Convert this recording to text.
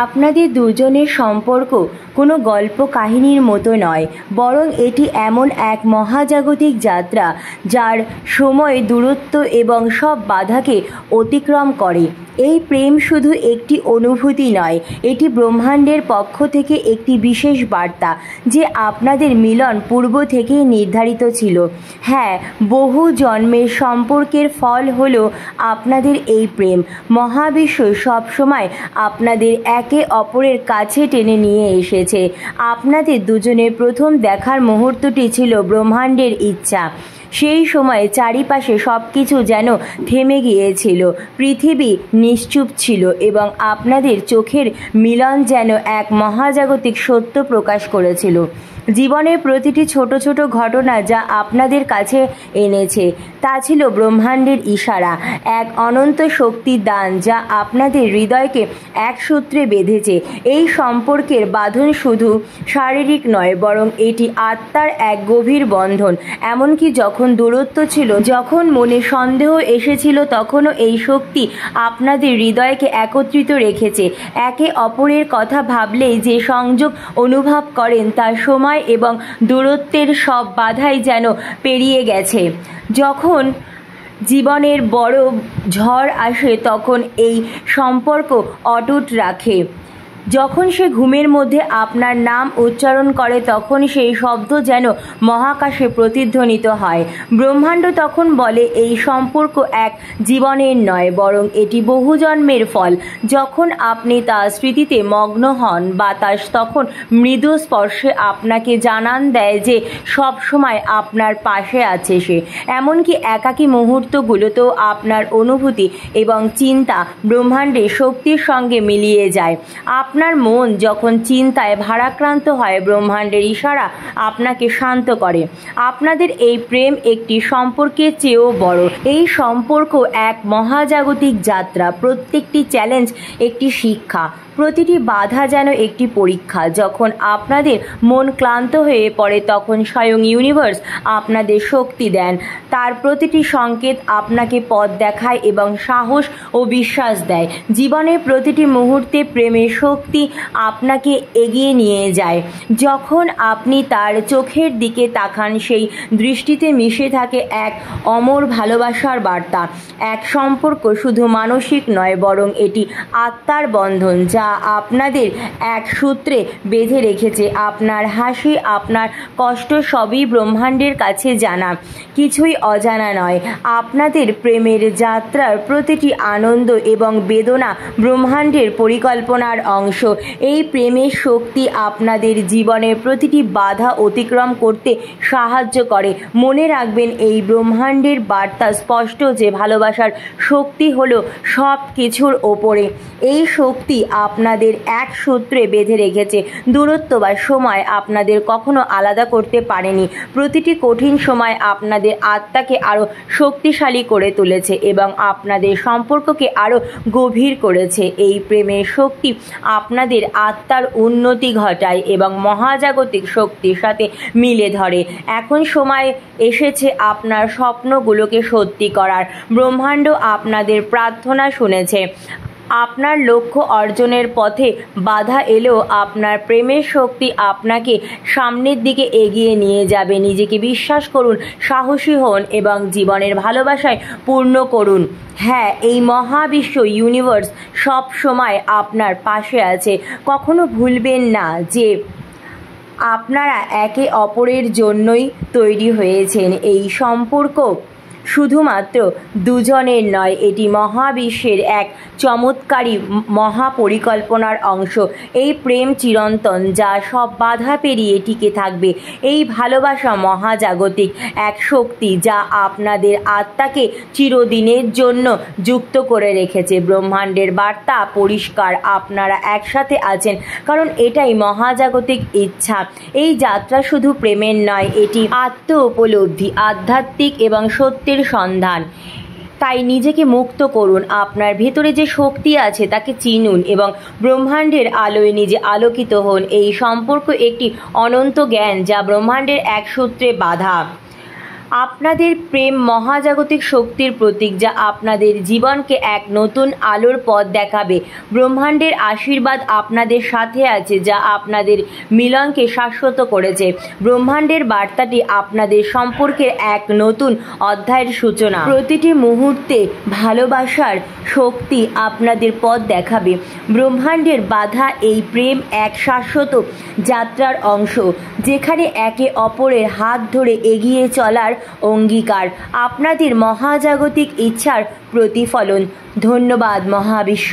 আপনাদের দুজনের সম্পর্ক কোনো গল্প কাহিনীর মতো নয়, বরং এটি এমন এক মহাজাগতিক যাত্রা যার সময়, দূরত্ব এবং সব বাধাকে অতিক্রম করে। এই প্রেম শুধু একটি অনুভূতি নয়, এটি ব্রহ্মাণ্ডের পক্ষ থেকে একটি বিশেষ বার্তা যে আপনাদের মিলন পূর্ব থেকেই নির্ধারিত ছিল। হ্যাঁ, বহু জন্মের সম্পর্কের ফল হলো আপনাদের এই প্রেম। মহাবিশ্ব সবসময় আপনাদের একে অপরের কাছে টেনে নিয়ে এসেছে। আপনাদের দুজনের প্রথম দেখার মুহূর্তটি ছিল ব্রহ্মাণ্ডের ইচ্ছা। সেই সময় চারিপাশে সব কিছু যেন থেমে গিয়েছিল, পৃথিবী নিশ্চুপ ছিল এবং আপনাদের চোখের মিলন যেন এক মহাজাগতিক সত্য প্রকাশ করেছিল। জীবনের প্রতিটি ছোট ছোট ঘটনা যা আপনাদের কাছে এনেছে তা ছিল ব্রহ্মাণ্ডের ইশারা, এক অনন্ত শক্তির দান যা আপনাদের হৃদয়কে এক সূত্রে বেঁধেছে। এই সম্পর্কের বাঁধন শুধু শারীরিক নয়, বরং এটি আত্মার এক গভীর বন্ধন। এমনকি যখন দূরত্ব ছিল, যখন মনে সন্দেহ এসেছিল, তখনও এই শক্তি আপনাদের হৃদয়কে একত্রিত রেখেছে। একে অপরের কথা ভাবলেই যে সংযোগ অনুভব করেন তা সময় এবং দূরত্বের সব বাধাই যেন পেরিয়ে গেছে। যখন জীবনের বড় ঝড় আসে তখন এই সম্পর্ক অটুট রাখে। যখন সে ঘুমের মধ্যে আপনার নাম উচ্চারণ করে তখন সেই শব্দ যেন মহাকাশে প্রতিধ্বনিত হয়। ব্রহ্মাণ্ড তখন বলে এই সম্পর্ক এক জীবনের নয়, বরং এটি বহু জন্মের ফল। যখন আপনি তার স্মৃতিতে মগ্ন হন, বাতাস তখন মৃদু স্পর্শে আপনাকে জানান দেয় যে সব সময় আপনার পাশে আছে সে। এমনকি একাকী মুহূর্তগুলোতেও আপনার অনুভূতি এবং চিন্তা ব্রহ্মাণ্ডের শক্তির সঙ্গে মিলিয়ে যায়। আপনার মন যখন চিন্তায় ভারাক্রান্ত হয়, ব্রহ্মাণ্ডের ইশারা আপনাকে শান্ত করে। আপনাদের এই প্রেম একটি সম্পর্কের চেয়েও বড়। এই সম্পর্ক এক মহাজাগতিক যাত্রা। প্রত্যেকটি চ্যালেঞ্জ একটি শিক্ষা, প্রতিটি বাধা যেন একটি পরীক্ষা। যখন আপনাদের মন ক্লান্ত হয়ে পড়ে তখন স্বয়ং ইউনিভার্স আপনাদের শক্তি দেন। তার প্রতিটি সংকেত আপনাকে পথ দেখায় এবং সাহস ও বিশ্বাস দেয়। জীবনের প্রতিটি মুহূর্তে প্রেমের শক্তি আপনাকে এগিয়ে নিয়ে যায়। যখন আপনি তার চোখের দিকে তাকান, সেই দৃষ্টিতে মিশে থাকে এক অমর ভালোবাসার বার্তা। এক সম্পর্ক শুধু মানসিক নয়, বরং এটি আত্মার বন্ধন যা আপনাদের এক সূত্রে বেঁধে রেখেছে। আপনার হাসি, আপনার কষ্ট সবই ব্রহ্মাণ্ডের কাছে জানা, কিছুই অজানা নয়। আপনাদের প্রেমের যাত্রার প্রতিটি আনন্দ এবং বেদনা ব্রহ্মাণ্ডের পরিকল্পনার অংশ। এই প্রেমের শক্তি আপনাদের জীবনের প্রতিটি বাধা অতিক্রম করতে সাহায্য করে। মনে রাখবেন, এই ব্রহ্মাণ্ডের বার্তা স্পষ্ট যে ভালোবাসার শক্তি হলো সব কিছুর ওপরে। এই শক্তি আপনাদের এক সূত্রে বেঁধে রেখেছে। দূরত্ব বা সময় আপনাদের কখনো আলাদা করতে পারেনি। প্রতিটি কঠিন সময় আপনাদের আত্মাকে আরও শক্তিশালী করে তুলেছে এবং আপনাদের সম্পর্ককে আরও গভীর করেছে। এই প্রেমের শক্তি আপনাদের আত্মার উন্নতি ঘটায় এবং মহাজাগতিক শক্তির সাথে মিলে ধরে। এখন সময় এসেছে আপনার স্বপ্নগুলোকে সত্যি করার। ব্রহ্মাণ্ড আপনাদের প্রার্থনা শুনেছে। আপনার লক্ষ্য অর্জনের পথে বাধা এলেও আপনার প্রেমের শক্তি আপনাকে সামনের দিকে এগিয়ে নিয়ে যাবে। নিজেকে বিশ্বাস করুন, সাহসী হন এবং জীবনের ভালোবাসায় পূর্ণ করুন। হ্যাঁ, এই মহাবিশ্ব ইউনিভার্স সব সময় আপনার পাশে আছে। কখনো ভুলবেন না যে আপনারা একে অপরের জন্যই তৈরি হয়েছেন। এই সম্পর্ক শুধুমাত্র দুজনের নয়, এটি মহাবিশ্বের এক চমৎকারী মহাপরিকল্পনার অংশ। এই প্রেম চিরন্তন, যা সব বাধা পেরিয়ে টিকে থাকবে। এই ভালোবাসা মহাজাগতিক এক শক্তি যা আপনাদের আত্মাকে চিরদিনের জন্য যুক্ত করে রেখেছে। ব্রহ্মাণ্ডের বার্তা পরিষ্কার, আপনারা একসাথে আছেন কারণ এটাই মহাজাগতিক ইচ্ছা। এই যাত্রা শুধু প্রেমের নয়, এটি আত্ম উপলব্ধি, আধ্যাত্মিক এবং সত্যের সন্ধান। তাই নিজেকে মুক্ত করুন, আপনার ভেতরে যে শক্তি আছে তাকে চিনুন এবং ব্রহ্মাণ্ডের আলোয় নিজে আলোকিত হন। এই সম্পর্ক একটি অনন্ত জ্ঞান যা ব্রহ্মাণ্ডের এক সূত্রে বাঁধা। আপনাদের প্রেম মহাজাগতিক শক্তির প্রতীক, যা আপনাদের জীবনকে এক নতুন আলোর পথ দেখাবে। ব্রহ্মাণ্ডের আশীর্বাদ আপনাদের সাথে আছে, যা আপনাদের মিলনকে শাশ্বত করেছে। ব্রহ্মাণ্ডের বার্তাটি আপনাদের সম্পর্কের এক নতুন অধ্যায়ের সূচনা। প্রতিটি মুহূর্তে ভালোবাসার শক্তি আপনাদের পথ দেখাবে। ব্রহ্মাণ্ডের বাধা এই প্রেম এক শাশ্বত যাত্রার অংশ, যেখানে একে অপরের হাত ধরে এগিয়ে চলার অঙ্গীকার আপনাদের মহাজাগতিক ইচ্ছার প্রতিফলন। ধন্যবাদ মহাবিশ্ব।